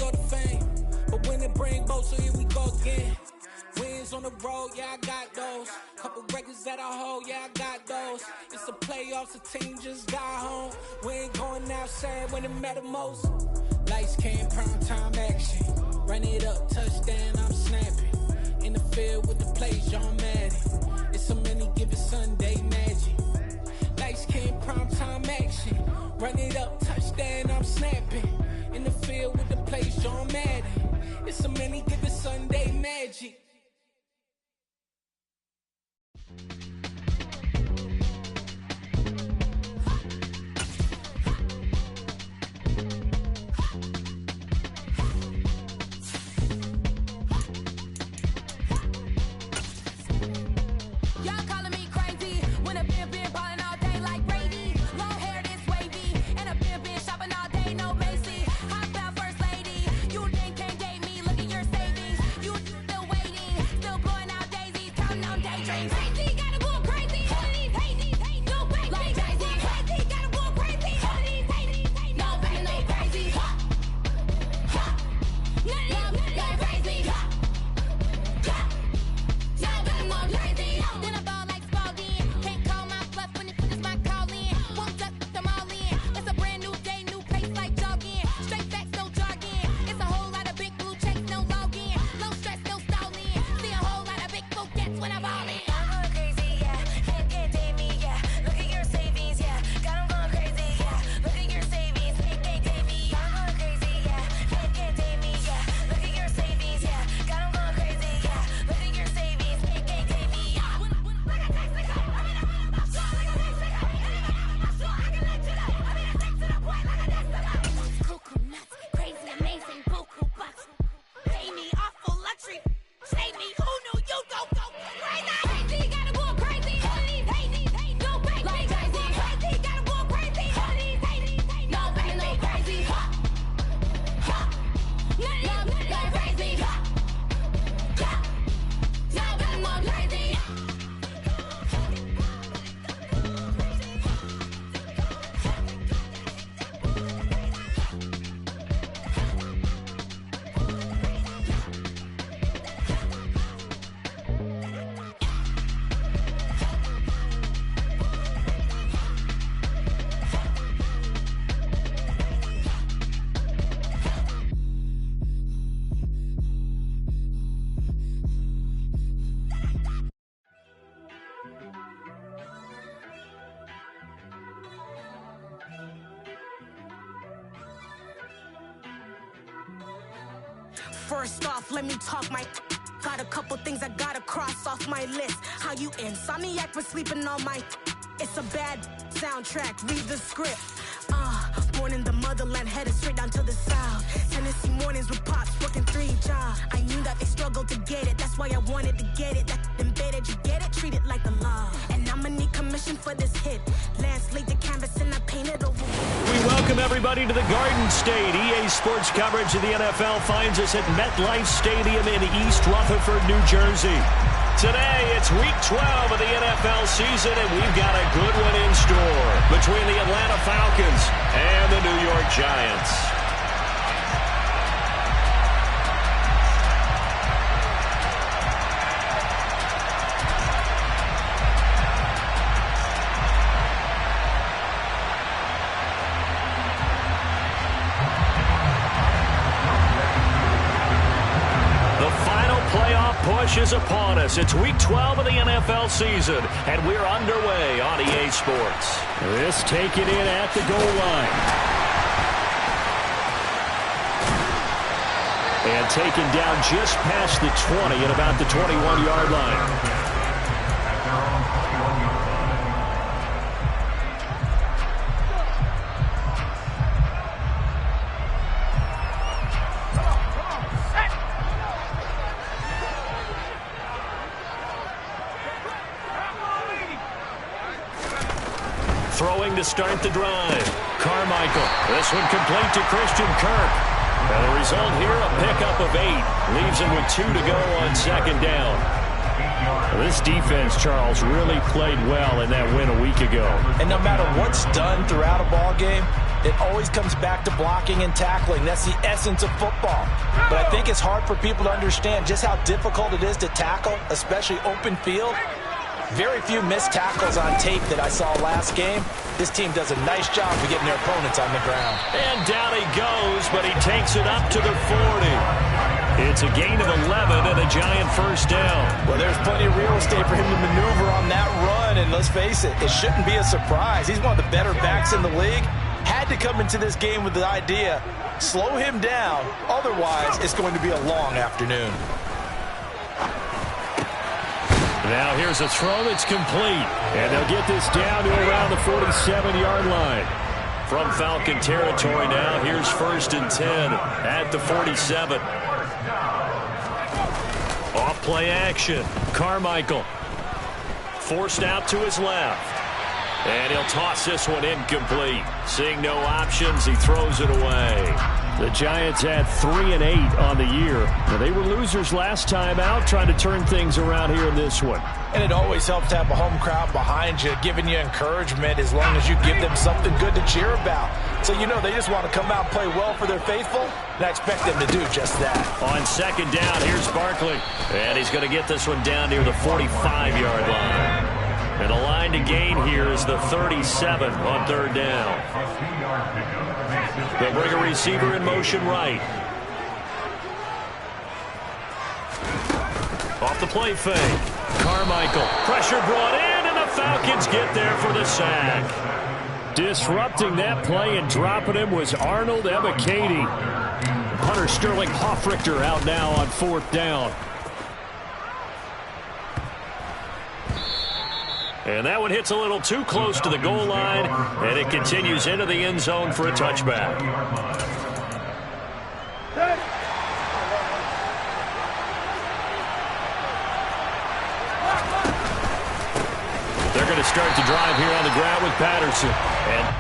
for the fame. But when it bring both, so here we go again. Wins on the road, yeah, I got those. Couple records that I hold, yeah, I got those. It's the playoffs, the team just got home. We ain't going outside when it matter most. Lights came, prime time action. Run it up, touchdown, I'm snapping. In the field with the plays, John Madden. It's so many given Sunday magic. Lights came, prime time action. Run it up, touchdown, I'm snapping. In the field with the plays, John Madden. It's so many given Sunday magic. First off, let me talk my got a couple things I gotta cross off my list. How you insomniac for sleeping on my it's a bad soundtrack, read the script. Born in the motherland, headed straight down to the south. Tennessee mornings with pops, working 3 jobs. I knew that they struggled to get it, that's why I wanted to get it. That embedded, you get it, treat it like the law. And I'ma need commission for this hit. Lance laid the canvas and I painted over. We welcome everybody to the Garden State. EA Sports coverage of the NFL finds us at MetLife Stadium in East Rutherford, New Jersey. Today, it's Week 12 of the NFL season, and we've got a good one in store between the Atlanta Falcons and the New York Giants. Is upon us. It's Week 12 of the NFL season, and we're underway on EA Sports. This taken in at the goal line. And taken down just past the 20 at about the 21-yard line. Throwing to start the drive. Carmichael. This one complete to Christian Kirk. And the result here, a pickup of 8. Leaves him with 2 to go on second down. This defense, Charles, really played well in that win a week ago. And no matter what's done throughout a ball game, It always comes back to blocking and tackling. That's the essence of football. But I think it's hard for people to understand just how difficult it is to tackle, especially open field. Very few missed tackles on tape that I saw last game. This team does a nice job of getting their opponents on the ground. And down he goes, but he takes it up to the 40. It's a gain of 11 and a Giant first down. Well, there's plenty of real estate for him to maneuver on that run, and let's face it, it shouldn't be a surprise. He's one of the better backs in the league. Had to come into this game with the idea, slow him down, otherwise it's going to be a long afternoon. Now here's a throw that's complete, and they'll get this down to around the 47-yard line. From Falcon territory now, here's 1st and 10 at the 47. Off play action. Carmichael forced out to his left. And he'll toss this one incomplete. Seeing no options, he throws it away. The Giants had 3 and 8 on the year. Now, they were losers last time out, trying to turn things around here in this one. And it always helps to have a home crowd behind you, giving you encouragement as long as you give them something good to cheer about. So you know they just want to come out and play well for their faithful, and I expect them to do just that. On 2nd down, here's Barkley. And he's going to get this one down near the 45-yard line. And the line to gain here is the 37 on 3rd down. They'll bring a receiver in motion right. Off the play fake. Carmichael. Pressure brought in, and the Falcons get there for the sack. Disrupting that play and dropping him was Arnold Ebiketie. Hunter Sterling Hofrichter out now on 4th down. And that one hits a little too close to the goal line, and it continues into the end zone for a touchback. They're going to start the drive here on the ground with Patterson. And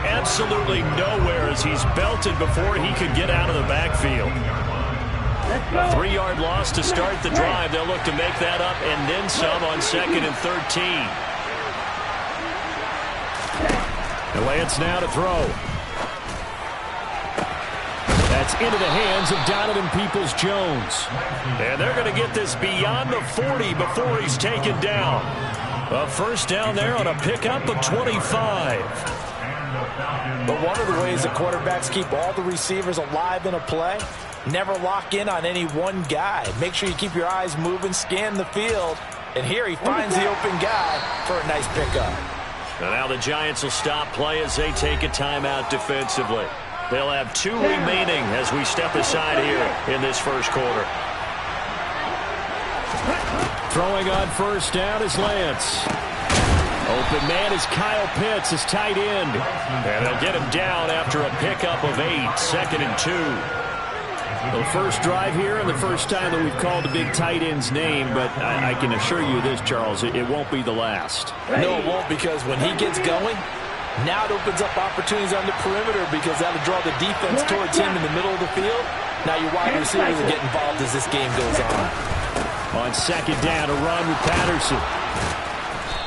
absolutely nowhere as he's belted before he could get out of the backfield. A 3-yard loss to start the drive. They'll look to make that up and then some on 2nd and 13. And Lance now to throw. That's into the hands of Donovan Peoples-Jones. And they're going to get this beyond the 40 before he's taken down. A first down there on a pickup of 25. But one of the ways the quarterbacks keep all the receivers alive in a play, never lock in on any one guy. Make sure you keep your eyes moving, scan the field, and here he finds the open guy for a nice pickup. And now the Giants will stop play as they take a timeout defensively. They'll have 2 remaining as we step aside here in this first quarter. Throwing on first down is Lance. Open man is Kyle Pitts, his tight end. And they'll get him down after a pickup of 8, 2nd and 2. The first drive here and the first time that we've called a big tight end's name, but I can assure you this, Charles, it won't be the last. No, it won't, because when he gets going, now it opens up opportunities on the perimeter because that'll draw the defense towards him in the middle of the field. Now your wide receivers will get involved as this game goes on. On 2nd down, a run with Patterson.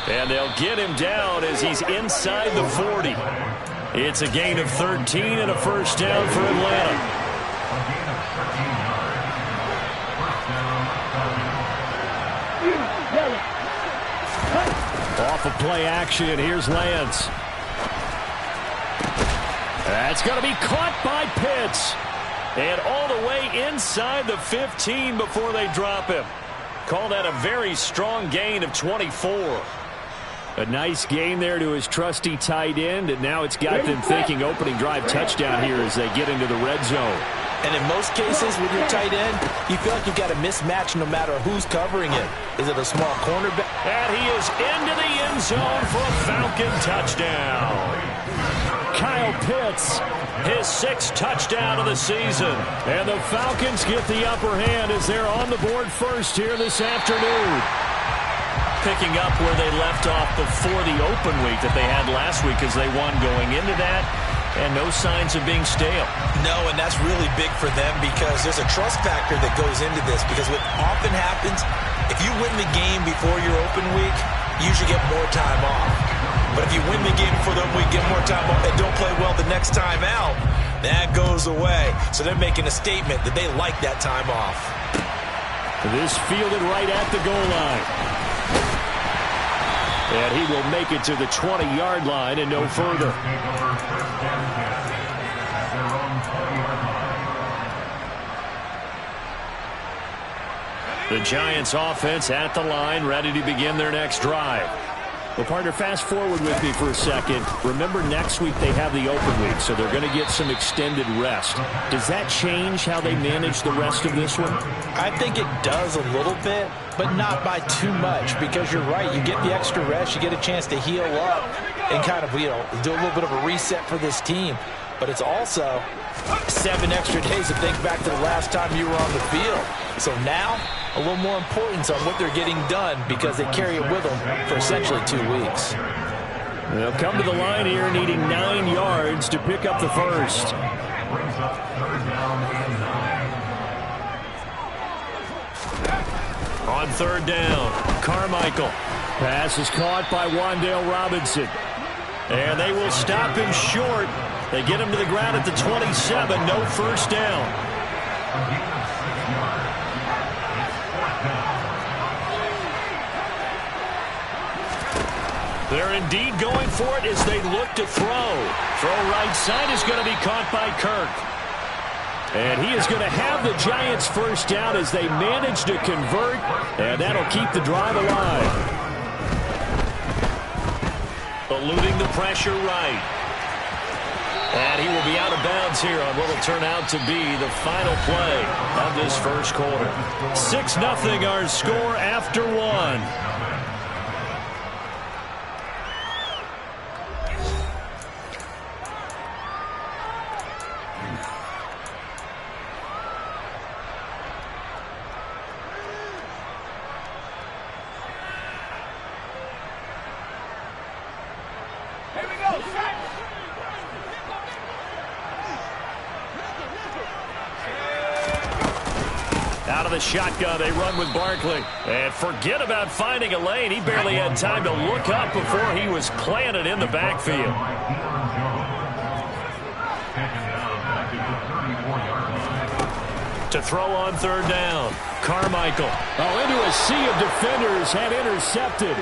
And they'll get him down as he's inside the 40. It's a gain of 13 and a first down for Atlanta. Off of play action, here's Lance. That's going to be caught by Pitts. And all the way inside the 15 before they drop him. Call that a very strong gain of 24. A nice gain there to his trusty tight end, and now it's got them thinking opening drive touchdown here as they get into the red zone. And in most cases with your tight end, you feel like you've got a mismatch no matter who's covering it. Is it a small cornerback? And he is into the end zone for a Falcon touchdown. Kyle Pitts, his 6th touchdown of the season. And the Falcons get the upper hand as they're on the board first here this afternoon. Picking up where they left off before the open week that they had last week as they won going into that. And no signs of being stale. No, and that's really big for them because there's a trust factor that goes into this. Because what often happens, if you win the game before your open week, you usually get more time off. But if you win the game before the open week, get more time off, and don't play well the next time out, that goes away. So they're making a statement that they like that time off. This fielded right at the goal line. And he will make it to the 20-yard line and no further. The Giants offense at the line, ready to begin their next drive. Well, partner, fast forward with me for a second. Remember, next week they have the open week, so they're going to get some extended rest. Does that change how they manage the rest of this one? I think it does a little bit, but not by too much, because you're right. You get the extra rest, you get a chance to heal up and kind of, do a little bit of a reset for this team. But it's also 7 extra days to think back to the last time you were on the field. So now, a little more importance on what they're getting done because they carry it with them for essentially 2 weeks. They'll come to the line here needing 9 yards to pick up the first. On 3rd down, Carmichael. Pass is caught by Wan'Dale Robinson. And they will stop him short. They get him to the ground at the 27. No first down. They're indeed going for it as they look to throw. Throw right side is going to be caught by Kirk. And he is going to have the Giants first down as they manage to convert. And that'll keep the drive alive. Eluding the pressure right. And he will be out of bounds here on what will turn out to be the final play of this first quarter. 6-0 our score after 1. Out of the shotgun, they run with Barkley. And forget about finding a lane. He barely had time to look up before he was planted in the backfield. To throw on 3rd down, Carmichael. Into a sea of defenders, had intercepted.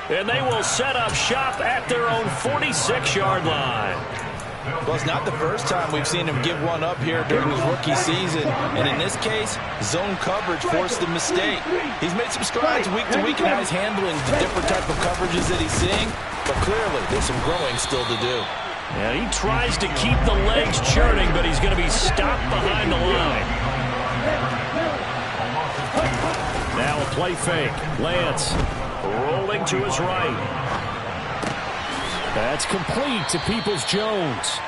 And they will set up shop at their own 46-yard line. Well, it's not the first time we've seen him give one up here during his rookie season. And in this case, zone coverage forced the mistake. He's made some strides week to week in how he's handling the different type of coverages that he's seeing. But clearly, there's some growing still to do. And he tries to keep the legs churning, but he's going to be stopped behind the line. Now a play fake. Lance rolling to his right. That's complete to Peoples-Jones.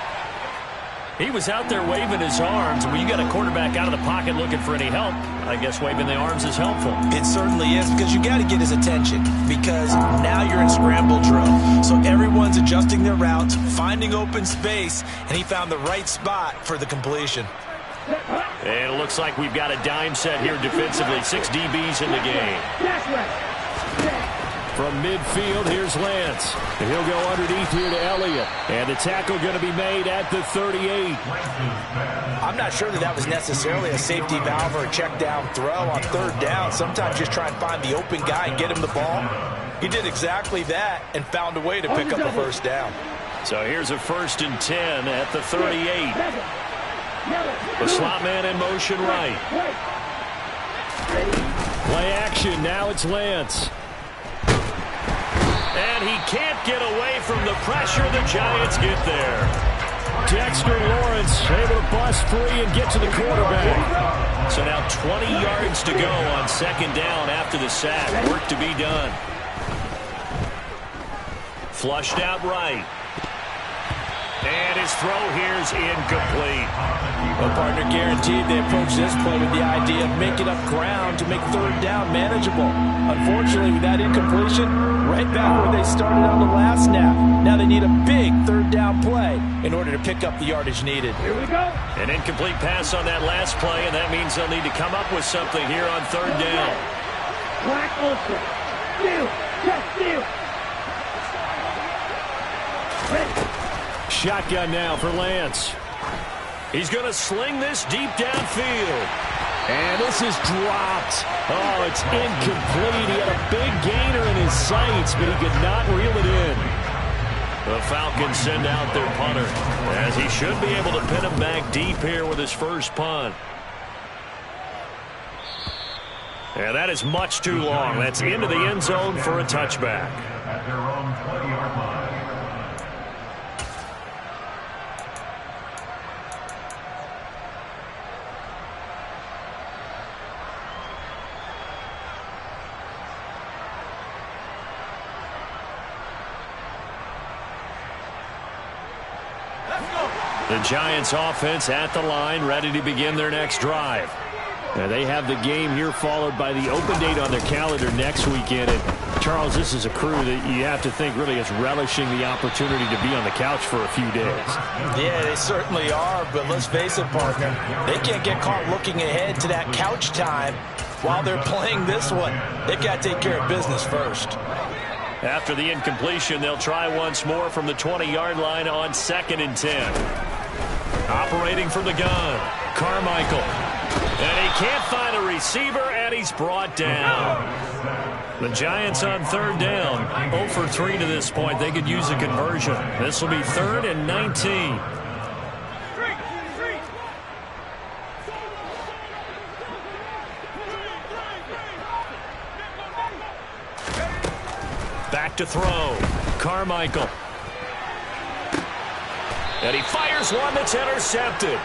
He was out there waving his arms. When you got a quarterback out of the pocket looking for any help, I guess waving the arms is helpful. It certainly is, because you got to get his attention, because now you're in scramble drill. So everyone's adjusting their routes, finding open space, and he found the right spot for the completion. And it looks like we've got a dime set here defensively. 6 DBs in the game. From midfield, here's Lance. And he'll go underneath here to Elliott. And the tackle going to be made at the 38. I'm not sure that was necessarily a safety valve or a check down throw on 3rd down. Sometimes just try and find the open guy and get him the ball. He did exactly that and found a way to pick up a first down. So here's a 1st and 10 at the 38. The slot man in motion right. Play action. Now it's Lance. And he can't get away from the pressure. The Giants get there. Dexter Lawrence able to bust free and get to the quarterback. So now 20 yards to go on 2nd down after the sack. Work to be done. Flushed out right. And his throw here is incomplete. Well, partner, guaranteed they approach this play with the idea of making up ground to make third down manageable. Unfortunately, with that incompletion, right back where they started on the last snap. Now they need a big third down play in order to pick up the yardage needed. Here we go. An incomplete pass on that last play, and that means they'll need to come up with something here on third down. Black Ultra. Steal. Check steal. Shotgun now for Lance. He's going to sling this deep downfield. And this is dropped. Oh, it's incomplete. He had a big gainer in his sights, but he could not reel it in. The Falcons send out their punter, as he should be able to pin him back deep here with his first punt. And that is much too long. That's into the end zone for a touchback. At their own 20-yard line. The Giants offense at the line, ready to begin their next drive. Now they have the game here followed by the open date on their calendar next weekend. And Charles, this is a crew that you have to think really is relishing the opportunity to be on the couch for a few days. Yeah, they certainly are, but let's face it, partner. They can't get caught looking ahead to that couch time while they're playing this one. They've got to take care of business first. After the incompletion, they'll try once more from the 20-yard line on 2nd and 10. Operating from the gun, Carmichael. And he can't find a receiver, and he's brought down. The Giants on third down, 0 for 3 to this point. They could use a conversion. This will be 3rd and 19. Back to throw, Carmichael. And he fires one that's intercepted.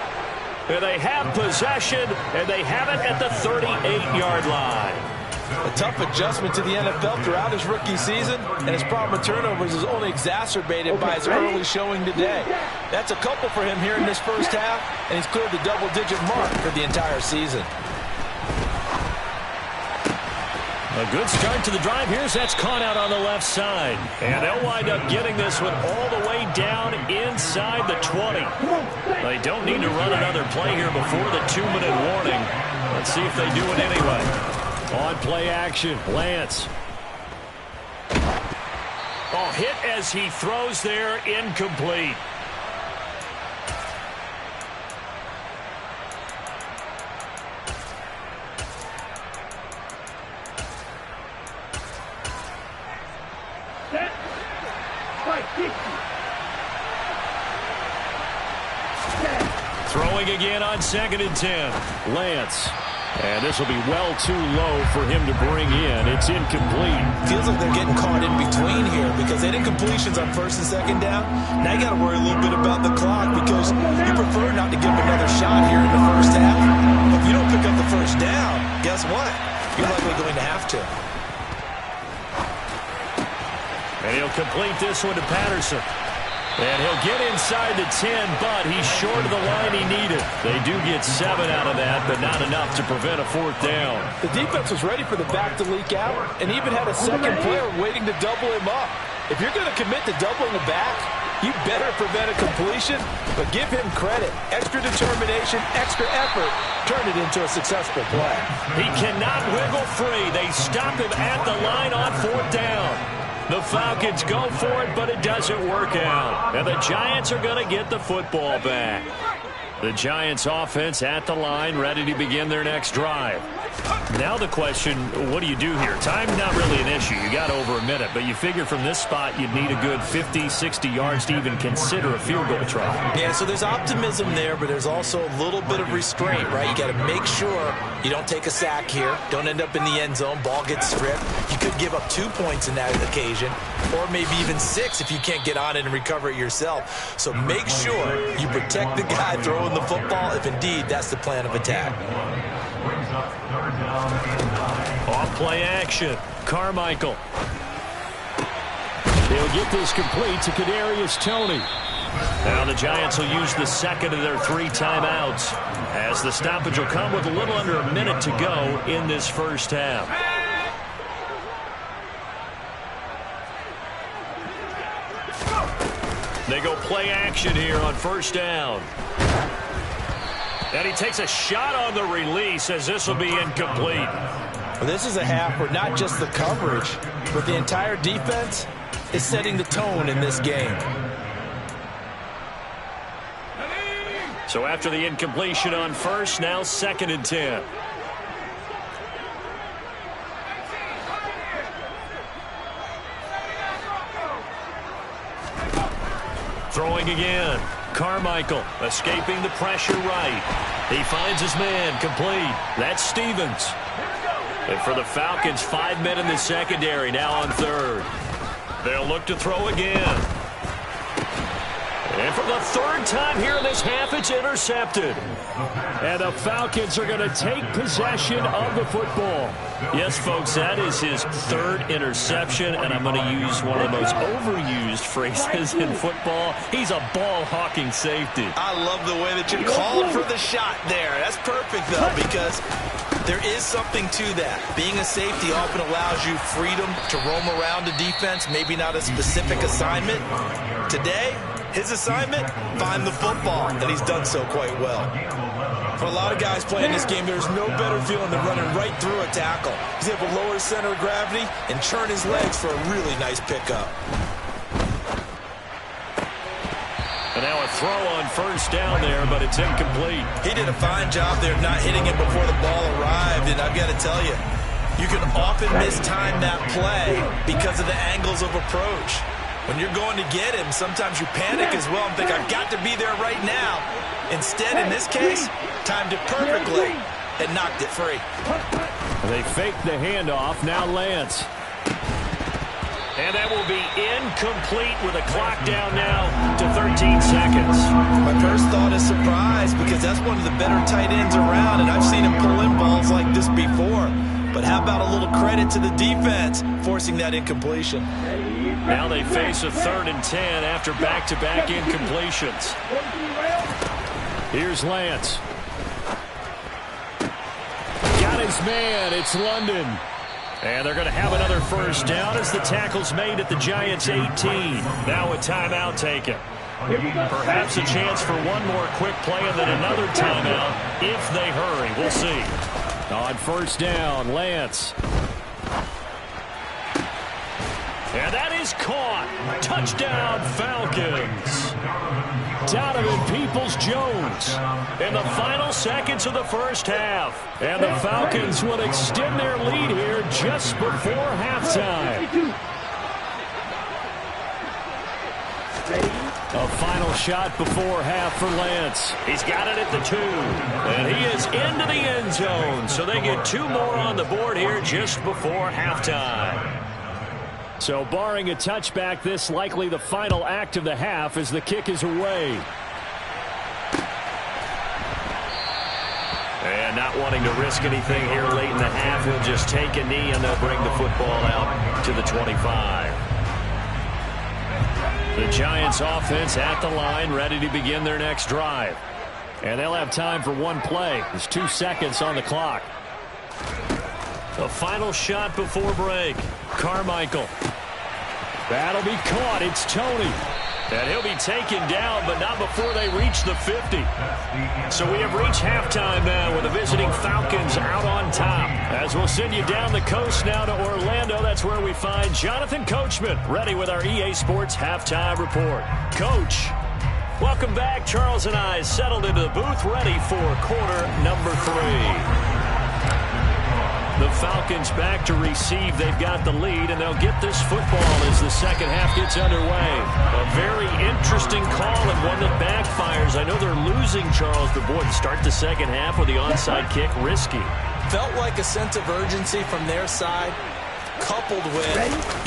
And they have possession, and they have it at the 38-yard line. A tough adjustment to the NFL throughout his rookie season, and his problem with turnovers is only exacerbated by his early showing today. That's a couple for him here in this first half, and he's cleared the double-digit mark for the entire season. A good start to the drive. Here's that's caught out on the left side. And they'll wind up getting this one all the way down inside the 20. They don't need to run another play here before the 2-minute warning. Let's see if they do it anyway. On play action, Lance. Oh, hit as he throws there, incomplete. Throwing again on 2nd and 10. Lance. And this will be well too low for him to bring in. It's incomplete. Feels like they're getting caught in between here because they had incompletions on 1st and 2nd down. Now you got to worry a little bit about the clock because you prefer not to give them another shot here in the first half. But if you don't pick up the first down, guess what? You're likely going to have to. And he'll complete this one to Patterson. And he'll get inside the 10, but he's short of the line he needed. They do get 7 out of that, but not enough to prevent a 4th down. The defense was ready for the back to leak out and even had a second player waiting to double him up. If you're going to commit to doubling the back, you better prevent a completion, but give him credit. Extra determination, extra effort, turn it into a successful play. He cannot wiggle free. They stop him at the line on 4th down. The Falcons go for it, but it doesn't work out. And the Giants are going to get the football back. The Giants offense at the line, ready to begin their next drive. Now the question, what do you do here? Time's not really an issue. You got over a minute, but you figure from this spot you'd need a good 50, 60 yards to even consider a field goal try. Yeah, so there's optimism there, but there's also a little bit of restraint, right? You got to make sure you don't take a sack here. Don't end up in the end zone. Ball gets stripped. You could give up 2 points in that occasion, or maybe even 6 if you can't get on it and recover it yourself. So make sure you protect the guy throwing the football if indeed that's the plan of attack. Off play action, Carmichael. They'll get this complete to Kadarius Toney. Now the Giants will use the second of their 3 timeouts, as the stoppage will come with a little under a minute to go in this first half. They go play action here on first down. And he takes a shot on the release, as this will be incomplete. Well, this is a half where not just the coverage, but the entire defense is setting the tone in this game. So after the incompletion on first, now 2nd and 10. Throwing again. Carmichael escaping the pressure right. He finds his man, complete. That's Stevens. And for the Falcons, 5 men in the secondary, now on 3rd. They'll look to throw again. And for the 3rd time here in this half, it's intercepted. And the Falcons are going to take possession of the football. Yes, folks, that is his 3rd interception, and I'm going to use one of the most overused phrases in football. He's a ball-hawking safety. I love the way that you called for the shot there. That's perfect, though, because there is something to that. Being a safety often allows you freedom to roam around the defense, maybe not a specific assignment. Today, his assignment, find the football, and he's done so quite well. For a lot of guys playing this game, there's no better feeling than running right through a tackle. He's able to lower his center of gravity and churn his legs for a really nice pickup. And now a throw on first down there, but it's incomplete. He did a fine job there not hitting him before the ball arrived, and I've got to tell you, you can often mistime that play because of the angles of approach. When you're going to get him, sometimes you panic as well and think, I've got to be there right now. Instead, in this case, timed it perfectly and knocked it free. They fake the handoff. Now Lance. And that will be incomplete with a clock down now to 13 seconds. My first thought is surprise, because that's one of the better tight ends around, and I've seen him pull in balls like this before. But how about a little credit to the defense forcing that incompletion? Now they face a 3rd and 10 after back-to-back incompletions. Here's Lance. Got his man. It's London. And they're going to have another first down as the tackle's made at the Giants' 18. Now a timeout taken. Perhaps a chance for one more quick play and then another timeout if they hurry. We'll see. On first down, Lance. And that is caught. Touchdown, Falcons. Donovan Peoples-Jones in the final seconds of the first half. And the Falcons will extend their lead here just before halftime. A final shot before half for Lance. He's got it at the 2. And he is into the end zone. So they get 2 more on the board here just before halftime. So barring a touchback, this likely the final act of the half as the kick is away. And not wanting to risk anything here late in the half, he'll just take a knee and they'll bring the football out to the 25. The Giants offense at the line, ready to begin their next drive. And they'll have time for one play. There's 2 seconds on the clock. The final shot before break. Carmichael. That'll be caught. It's Tony. And he'll be taken down, but not before they reach the 50. So we have reached halftime now with the visiting Falcons out on top. As we'll send you down the coast now to Orlando, that's where we find Jonathan Coachman, ready with our EA Sports Halftime Report. Coach, welcome back. Charles and I settled into the booth, ready for quarter number 3. The Falcons back to receive. They've got the lead, and they'll get this football as the second half gets underway. A very interesting call and one that backfires. I know they're losing, Charles, but boy, to start the second half with the onside kick, risky. Felt like a sense of urgency from their side, coupled with,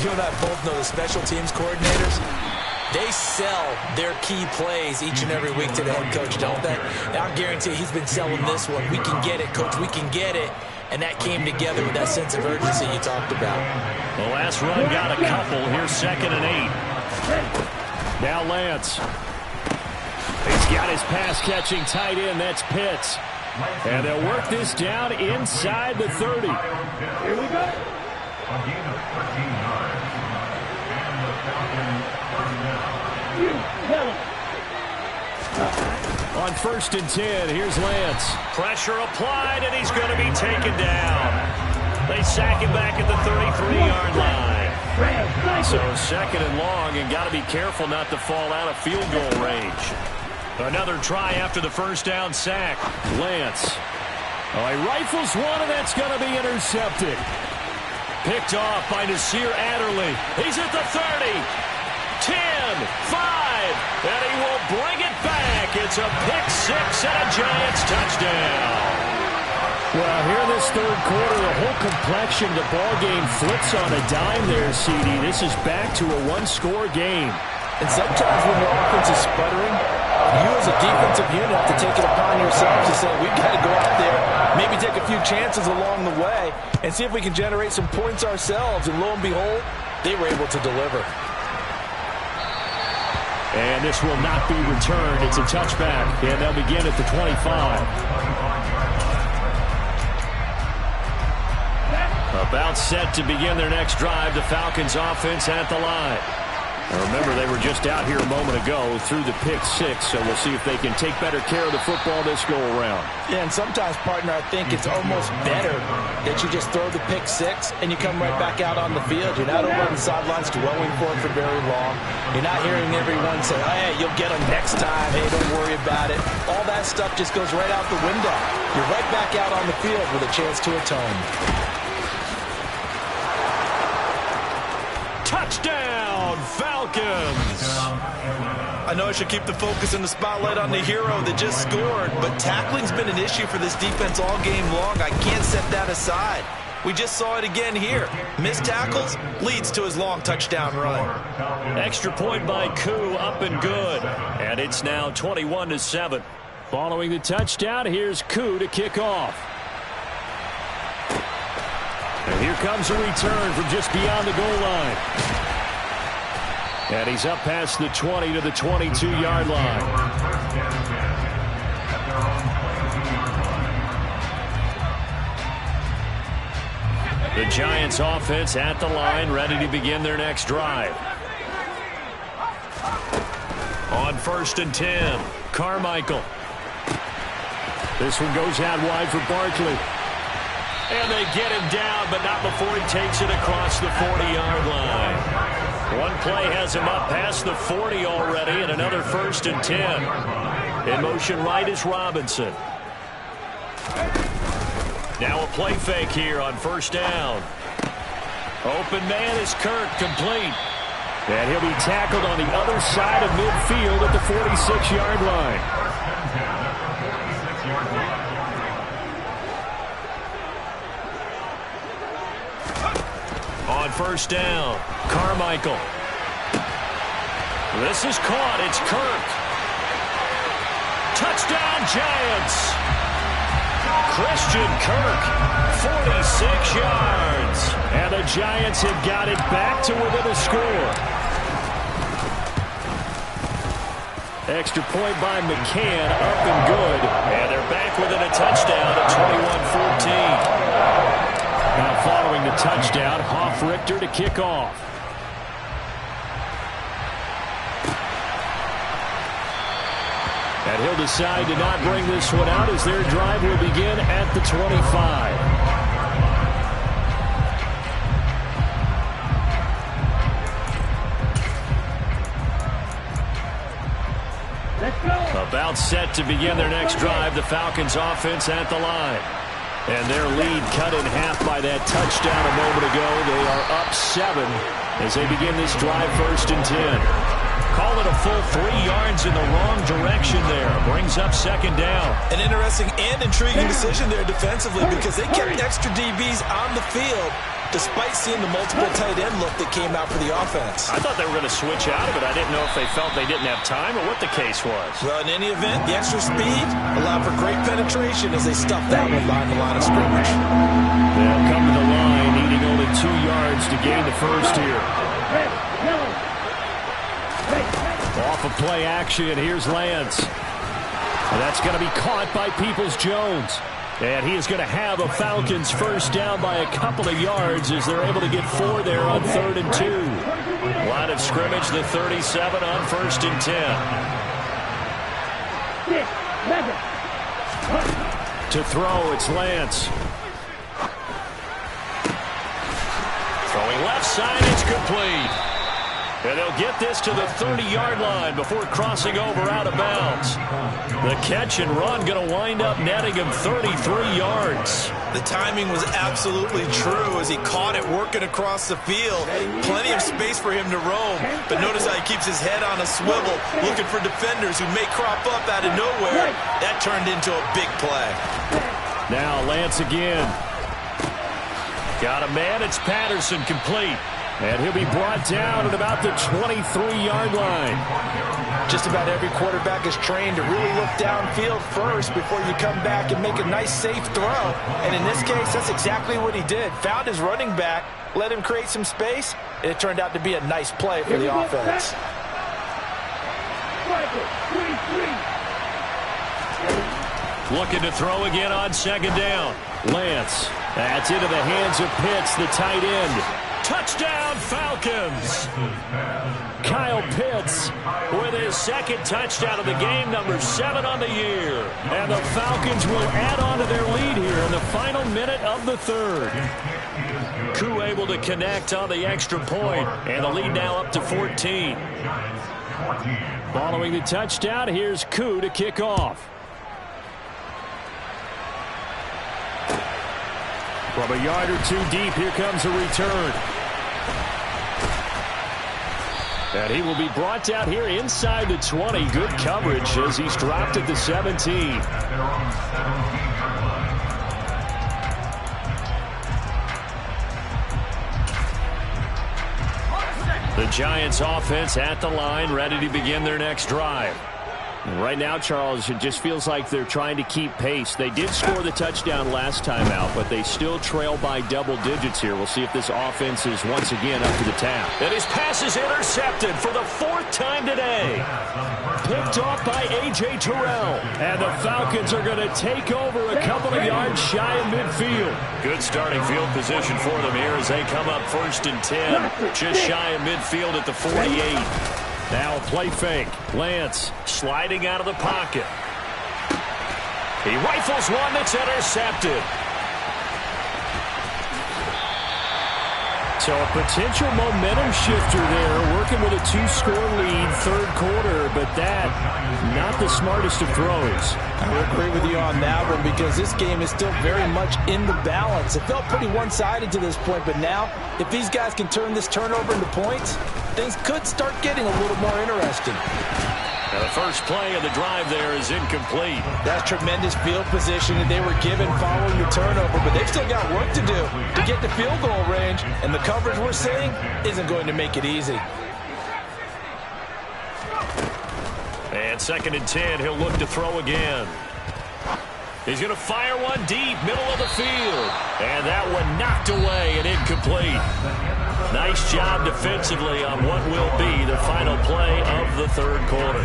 you and I both know the special teams coordinators. They sell their key plays each and every week to the head coach, don't they? And I guarantee he's been selling this one. We can get it, coach. We can get it. And that came together with that sense of urgency you talked about. The last run got a couple. Here's 2nd and 8. Now Lance. Got his pass-catching tight end. That's Pitts. And they'll work this down inside the 30. Here we go. A gain of 13 yards. And the Falcons are now. You tell him. On 1st and 10, here's Lance. Pressure applied, and he's going to be taken down. They sack him back at the 33-yard line. So 2nd and long, and got to be careful not to fall out of field goal range. Another try after the first down sack. Lance. Oh, he rifles one, and that's going to be intercepted. Picked off by Nasir Adderley. He's at the 30. 10, 5, and he will bring it back. It's a pick 6 and a Giants touchdown. Well, here in this 3rd quarter, the whole complexion of the ball game flips on a dime there, CD. This is back to a one-score game. And sometimes when your offense is sputtering, you as a defensive unit have to take it upon yourselves to say, we've got to go out there, maybe take a few chances along the way, and see if we can generate some points ourselves. And lo and behold, they were able to deliver. And this will not be returned. It's a touchback, and they'll begin at the 25. About set to begin their next drive, the Falcons offense at the line. Now remember, they were just out here a moment ago through the pick 6, so we'll see if they can take better care of the football this go-around. Yeah, and sometimes, partner, I think it's almost better that you just throw the pick 6 and you come right back out on the field. You're not over on the sidelines dwelling for it for very long. You're not hearing everyone say, oh, hey, you'll get them next time. Hey, don't worry about it. All that stuff just goes right out the window. You're right back out on the field with a chance to atone. Touchdown, Falcons! I know I should keep the focus and the spotlight on the hero that just scored, but tackling's been an issue for this defense all game long. I can't set that aside. We just saw it again here. Missed tackles leads to his long touchdown run. Extra point by Koo, up and good. And it's now 21-7. Following the touchdown, here's Koo to kick off. And here comes a return from just beyond the goal line. And he's up past the 20 to the 22-yard line. The Giants offense at the line, ready to begin their next drive. On 1st and 10, Carmichael. This one goes out wide for Barkley. And they get him down, but not before he takes it across the 40-yard line. One play has him up past the 40 already, and another 1st and 10. In motion right is Robinson. Now a play fake here on 1st down. Open man is Kirk, complete. And he'll be tackled on the other side of midfield at the 46-yard line. On 1st down, Carmichael. This is caught. It's Kirk. Touchdown, Giants. Christian Kirk, 46 yards. And the Giants have got it back to within a score. Extra point by McCann, up and good. And they're back within a touchdown at 21-14. Now following the touchdown, Hoff-Richter to kick off. And he'll decide to not bring this one out as their drive will begin at the 25. Let's go. About set to begin their next drive, the Falcons offense at the line. And their lead cut in half by that touchdown a moment ago. They are up 7 as they begin this drive 1st and 10. Call it a full 3 yards in the wrong direction there. Brings up 2nd down. An interesting and intriguing decision there defensively because they kept extra DBs on the field despite seeing the multiple tight end look that came out for the offense. I thought they were going to switch out of it. I didn't know if they felt they didn't have time or what the case was. Well, in any event, the extra speed allowed for great penetration as they stuffed that one behind the line of scrimmage. They'll come to the line, needing only 2 yards to gain the first here. Off of play action, here's Lance. And that's going to be caught by Peoples-Jones. And he is going to have a Falcons first down by a couple of yards as they're able to get 4 there on 3rd and 2. Line of scrimmage, the 37 on 1st and 10. To throw, it's Lance. Throwing left side, it's complete. And they'll get this to the 30-yard line before crossing over out of bounds. The catch and run going to wind up netting him 33 yards. The timing was absolutely true as he caught it working across the field. Plenty of space for him to roam. But notice how he keeps his head on a swivel, looking for defenders who may crop up out of nowhere. That turned into a big play. Now Lance again. Got a man, it's Patterson, complete. And he'll be brought down at about the 23-yard line. Just about every quarterback is trained to really look downfield first before you come back and make a nice, safe throw. And in this case, that's exactly what he did. Found his running back, let him create some space, and it turned out to be a nice play for the offense. Looking to throw again on 2nd down. Lance. That's into the hands of Pitts, the tight end. Touchdown, Falcons! Kyle Pitts with his 2nd touchdown of the game, number 7 on the year. And the Falcons will add on to their lead here in the final minute of the 3rd. Koo able to connect on the extra point, and the lead now up to 14. Following the touchdown, here's Koo to kick off. From a yard or 2 deep, here comes a return. And he will be brought down here inside the 20. Good coverage as he's dropped at the 17. The Giants offense at the line, ready to begin their next drive. And right now, Charles, it just feels like they're trying to keep pace. They did score the touchdown last time out, but they still trail by double digits here. We'll see if this offense is once again up to the task. And his pass is intercepted for the 4th time today. Picked off by A.J. Terrell. And the Falcons are going to take over a couple of yards shy of midfield. Good starting field position for them here as they come up 1st and 10. Just shy of midfield at the 48. Now a play fake. Lance sliding out of the pocket. He rifles one that's intercepted. So a potential momentum shifter there, working with a 2-score lead, 3rd quarter, but that, not the smartest of throws. I would agree with you on that one because this game is still very much in the balance. It felt pretty one-sided to this point, but now, if these guys can turn this turnover into points, things could start getting a little more interesting. Now the first play of the drive there is incomplete. That's tremendous field position that they were given following the turnover, but they've still got work to do to get to field goal range, and the coverage we're seeing isn't going to make it easy. And 2nd and 10, he'll look to throw again. He's going to fire one deep, middle of the field. And that one knocked away and incomplete. Nice job defensively on what will be the final play of the 3rd quarter.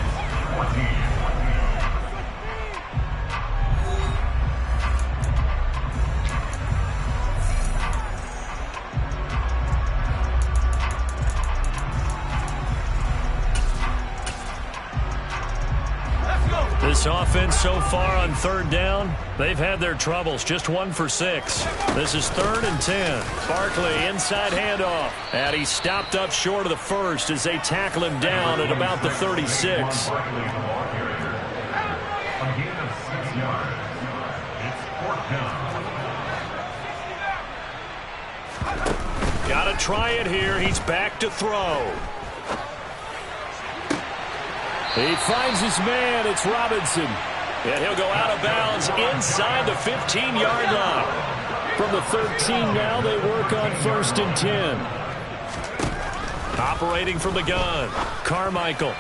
This offense so far on 3rd down, they've had their troubles. Just 1 for 6. This is 3rd and 10. Barkley inside handoff. And he's stopped up short of the 1st as they tackle him down at about the 36. Got to try it here. He's back to throw. He finds his man. It's Robinson. And he'll go out of bounds inside the 15-yard line. From the 13 now, they work on 1st and 10. Operating from the gun, Carmichael.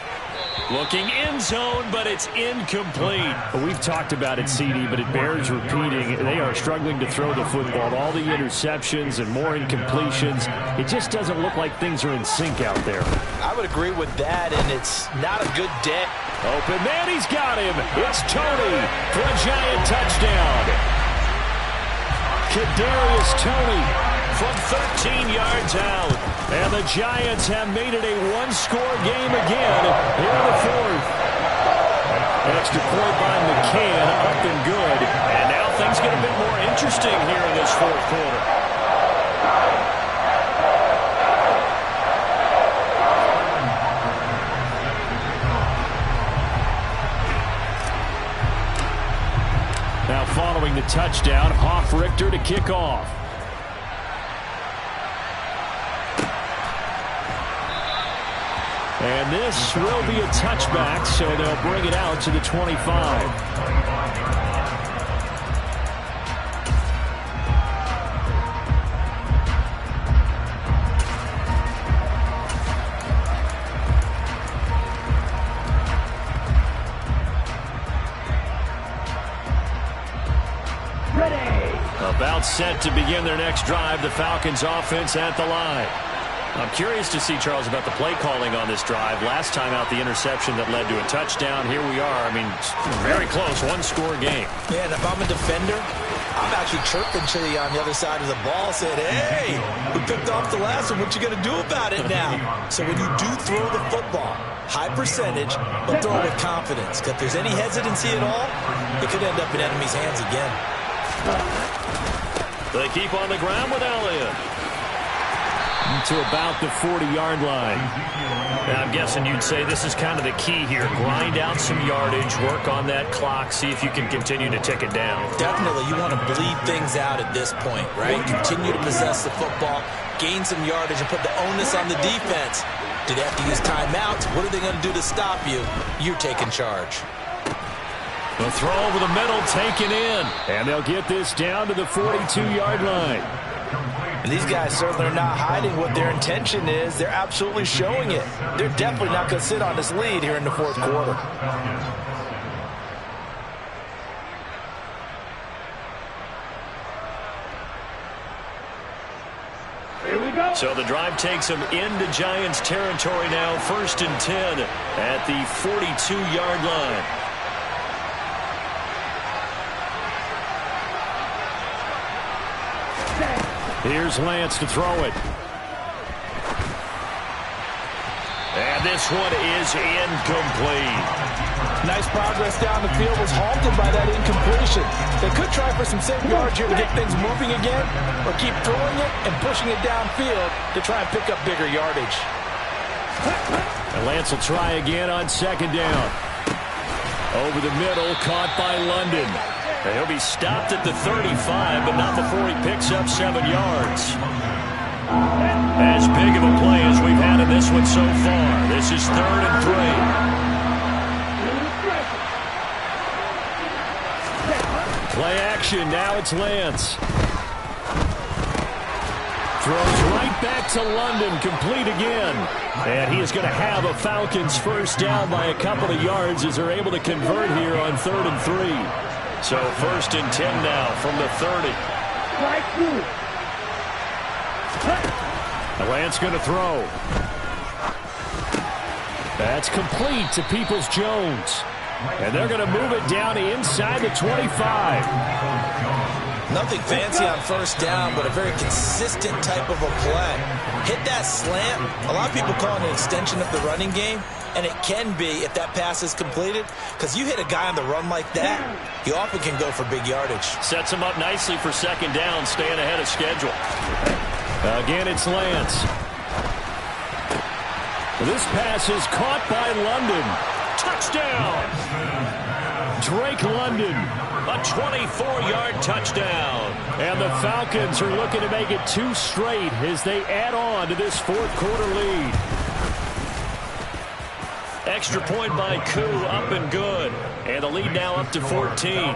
Looking end zone, but it's incomplete. We've talked about it, CD, but it bears repeating. They are struggling to throw the football. All the interceptions and more incompletions. It just doesn't look like things are in sync out there. I would agree with that, and it's not a good day Open man, he's got him. It's Toney for a Giant touchdown. Kadarius Toney from 13 yards out. And the Giants have made it a one-score game again here in the fourth. Extra point by McCann, up and good. And now things get a bit more interesting here in this fourth quarter. Now following the touchdown, Hofrichter to kick off. And this will be a touchback, so they'll bring it out to the 25. About set to begin their next drive, the Falcons offense at the line. I'm curious to see, Charles, about the play calling on this drive. Last time out, the interception that led to a touchdown. Here we are. I mean, very close, one-score game. Yeah, and if I'm a defender, I'm actually chirping to you on the other side of the ball, saying, hey, we picked off the last one. What you going to do about it now? So when you do throw the football, high percentage, but throw it with confidence. Because if there's any hesitancy at all, it could end up in enemy's hands again. They keep on the ground with Elliott. To about the 40-yard line. Now, I'm guessing you'd say this is kind of the key here. Grind out some yardage, work on that clock, see if you can continue to tick it down. Definitely, you want to bleed things out at this point, right? Continue to possess the football, gain some yardage, and put the onus on the defense. Do they have to use timeouts? What are they going to do to stop you? You're taking charge. The throw over the middle, taken in. And they'll get this down to the 42-yard line. And these guys certainly are not hiding what their intention is. They're absolutely showing it. They're definitely not going to sit on this lead here in the fourth quarter. Here we go. So the drive takes them into Giants territory now. 1st and 10 at the 42-yard line. Here's Lance to throw it. And this one is incomplete. Nice progress down the field, was halted by that incompletion. They could try for some safe yards here to get things moving again, or keep throwing it and pushing it downfield to try and pick up bigger yardage. And Lance will try again on 2nd down. Over the middle, caught by London. He'll be stopped at the 35, but not before he picks up 7 yards. As big of a play as we've had in this one so far. This is 3rd and 3. Play action, now it's Lance. Throws right back to London, complete again. And he is going to have a Falcons first down by a couple of yards as they're able to convert here on 3rd and 3. So 1st and 10 now from the 30. Lance going to throw. That's complete to Peoples-Jones. And they're going to move it down to inside the 25. Nothing fancy on 1st down, but a very consistent type of a play. Hit that slant. A lot of people call it an extension of the running game. And it can be if that pass is completed, because you hit a guy on the run like that, he often can go for big yardage. Sets him up nicely for 2nd down, staying ahead of schedule. Again, it's Lance. This pass is caught by London. Touchdown! Drake London, a 24-yard touchdown. And the Falcons are looking to make it 2 straight as they add on to this fourth quarter lead. Extra point by Koo, up and good. And the lead now up to 14.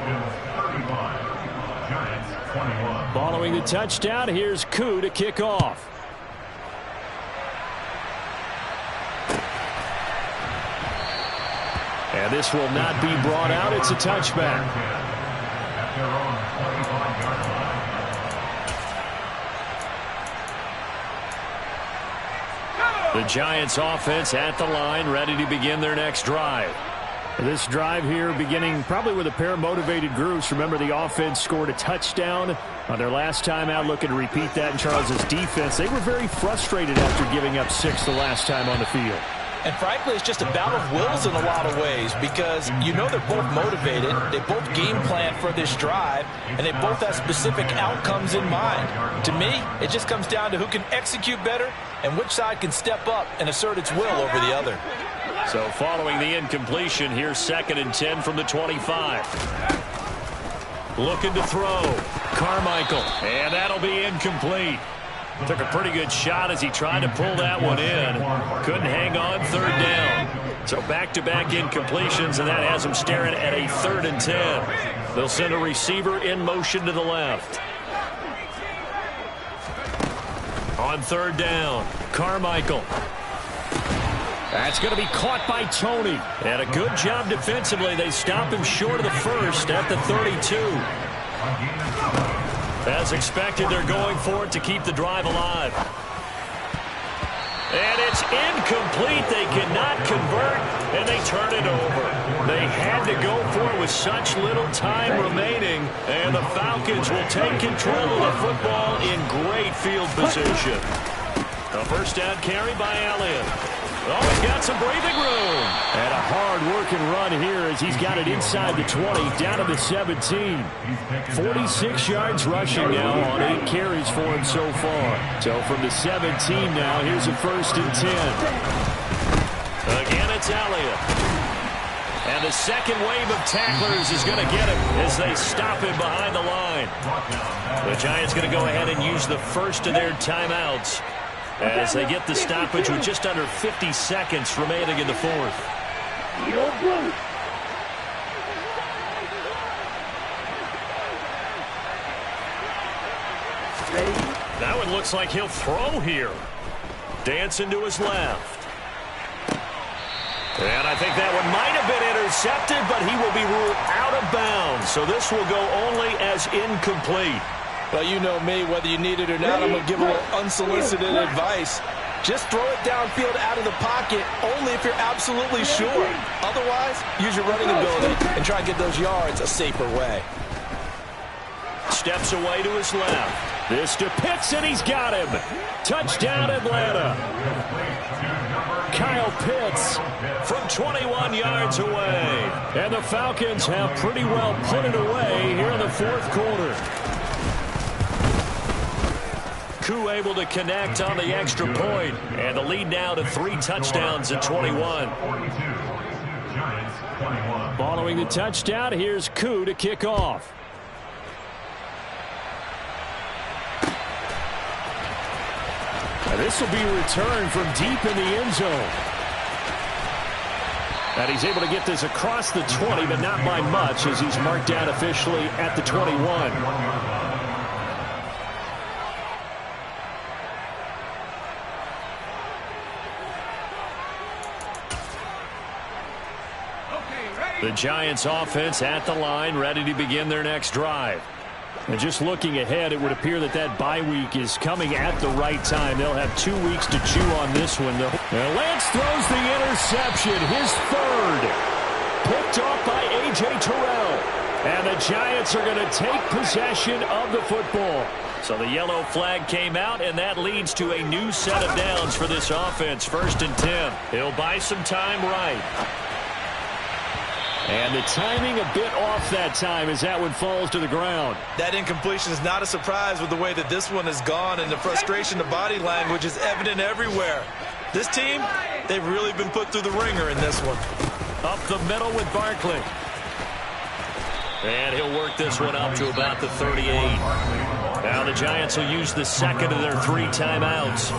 Following the touchdown, here's Koo to kick off. And this will not be brought out. It's a touchback. The Giants offense at the line, ready to begin their next drive. This drive here beginning probably with a pair of motivated groups. Remember, the offense scored a touchdown on their last time out, looking to repeat that in Charles's defense. They were very frustrated after giving up 6 the last time on the field. And frankly, it's just a battle of wills in a lot of ways because you know they're both motivated. They both game plan for this drive, and they both have specific outcomes in mind. To me, it just comes down to who can execute better and which side can step up and assert its will over the other. So following the incompletion, here's 2nd and 10 from the 25. Looking to throw. Carmichael, and that'll be incomplete. Took a pretty good shot as he tried to pull that one in. Couldn't hang on, 3rd down. So back-to-back incompletions, and that has him staring at a 3rd and 10. They'll send a receiver in motion to the left. On 3rd down, Carmichael. That's going to be caught by Tony. And a good job defensively. They stop him short of the first at the 32. As expected, they're going for it to keep the drive alive. And it's incomplete. They cannot convert, and they turn it over. They had to go for it with such little time remaining, and the Falcons will take control of the football in great field position. A first down carry by Elliott. Oh, he's got some breathing room. And a hard-working run here as he's got it inside the 20, down to the 17. 46 yards rushing now on 8 carries for him so far. So from the 17 now, here's a 1st and 10. Again, it's Elliott. And the second wave of tacklers is going to get him as they stop him behind the line. The Giants going to go ahead and use the first of their timeouts as they get the stoppage with just under 50 seconds remaining in the 4th. Now it looks like he'll throw here. Dancing to his left. And I think that one might have been intercepted, but he will be ruled out of bounds. So this will go only as incomplete. Well, you know me, whether you need it or not, I'm going to give a little unsolicited advice. Just throw it downfield out of the pocket only if you're absolutely sure. Otherwise, use your running ability and try and get those yards a safer way. Steps away to his left. This to Pitts, and he's got him. Touchdown, Atlanta. Kyle Pitts from 21 yards away. And the Falcons have pretty well put it away here in the 4th quarter. Koo able to connect on the extra point, and the lead now to 3 touchdowns at 21. Following the touchdown, here's Koo to kick off. And this will be returned from deep in the end zone. And he's able to get this across the 20, but not by much as he's marked down officially at the 21. The Giants offense at the line, ready to begin their next drive. And just looking ahead, it would appear that that bye week is coming at the right time. They'll have 2 weeks to chew on this one. And Lance throws the interception, his 3rd. Picked off by A.J. Terrell. And the Giants are going to take possession of the football. So the yellow flag came out, and that leads to a new set of downs for this offense. 1st and 10. He'll buy some time right. And the timing a bit off that time as that one falls to the ground. That incompletion is not a surprise with the way that this one has gone, and the frustration, the body language is evident everywhere. This team, they've really been put through the ringer in this one. Up the middle with Barkley. And he'll work this one up to about the 38. Now the Giants will use the second of their 3 timeouts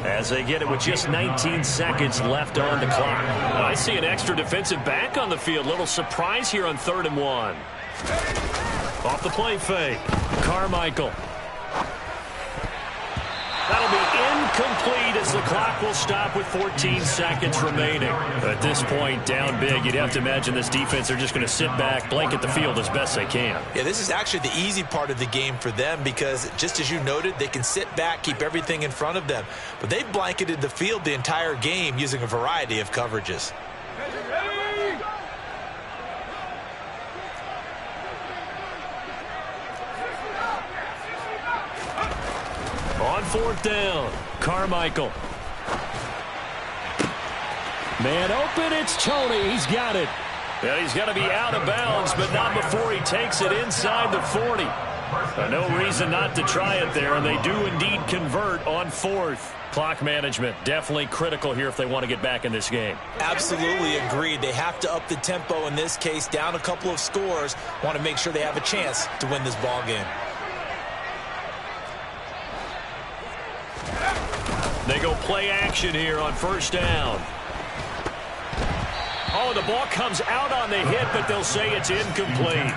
as they get it with just 19 seconds left on the clock. I see an extra defensive back on the field. Little surprise here on 3rd and 1. Off the play fake. Carmichael. That'll be incomplete as the clock will stop with 14 seconds remaining. At this point, down big, you'd have to imagine this defense are just going to sit back, blanket the field as best they can. Yeah, this is actually the easy part of the game for them because, just as you noted, they can sit back, keep everything in front of them. But they've blanketed the field the entire game using a variety of coverages. 4th down. Carmichael. Man open, it's Toney. He's got it. Yeah, he's got to be out of bounds, but not before he takes it inside the 40. No reason not to try it there, and they do indeed convert on 4th. Clock management, definitely critical here if they want to get back in this game. Absolutely agreed. They have to up the tempo in this case, down a couple of scores. Want to make sure they have a chance to win this ball game. They go play action here on 1st down. Oh, the ball comes out on the hit, but they'll say it's incomplete.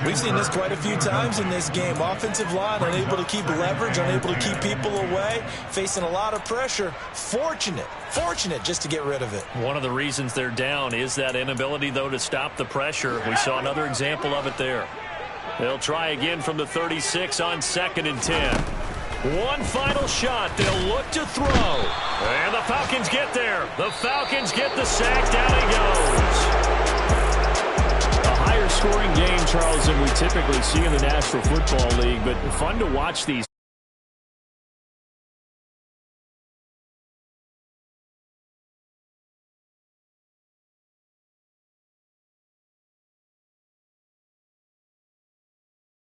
We've seen this quite a few times in this game. Offensive line unable to keep leverage, unable to keep people away, facing a lot of pressure. Fortunate just to get rid of it. One of the reasons they're down is that inability, though, to stop the pressure. We saw another example of it there. They'll try again from the 36 on 2nd and 10. One final shot. They'll look to throw. And the Falcons get there. The Falcons get the sack. Down he goes. A higher scoring game, Charles, than we typically see in the National Football League, but fun to watch these.